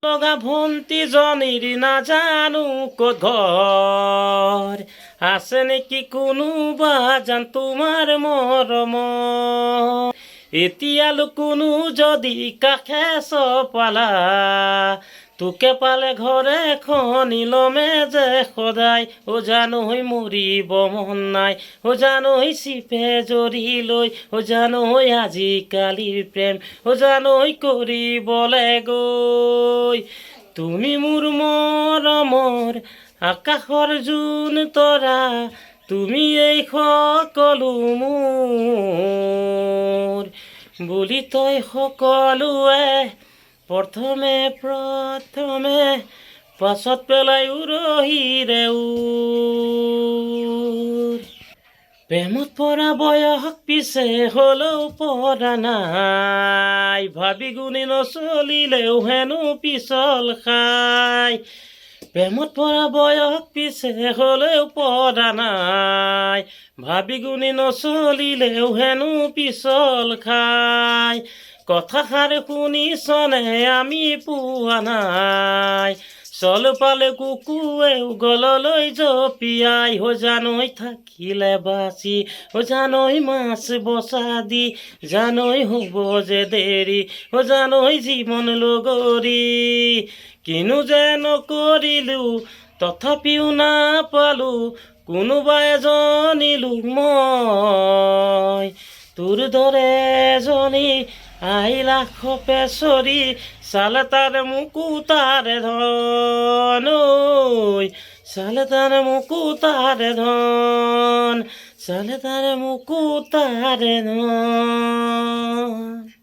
লগা ভণ্টিজনীৰ নাজানো ক'ত ঘৰ আছে নেকি কোনোবা জান তোমাৰ মৰমৰ এতিয়ালো কোনো যদি কাষে চপালা তোকে পালে ঘৰে খনি লমে যে সদায় ও জানৈ মৰিব মন নাই ও জানৈ চিপে জৰি লৈ ও জানৈ আজিকালিৰ প্ৰেম ও জানৈ কৰিবলে গৈ তুমি মোৰ মৰমৰ আকাশৰ জোন তৰা তুমি এই সকলো মোৰ বুলি তই সকলোৱে প্ৰথমে পাছত পেলাই উৰহিৰে প্ৰেমত পৰা বয়স পিছে হ'লেও পৰা নাই ভাবি গুণি নচলিলেও হেনো পিছল খাই প্ৰেমত পৰা বয়স পিছে হ'লেও পৰা নাই ভাবি গুণি নচলিলেও হেনো পিছল খাই কথাষাৰ শুনিছনে আমি পোৱা নাই চল পালে কুকুৱেও গললৈ জপিয়াই হৈ জানৈ থাকিলে বাচি হৈ জানৈ মাছ বচা দি জানৈ হ'ব যে দেৰি হৈ জানৈ জীৱন লগৰী কিনো যে নকৰিলো তথাপিও নাপালো কোনোবা এজনীলো মই তোৰ দৰে এজনী আহিলা খপে চৰি চালে তাৰ মুকুতাৰে ধন চালে তাৰ মুকুতাৰে ধন চালে তাৰ মুকুতাৰে ধন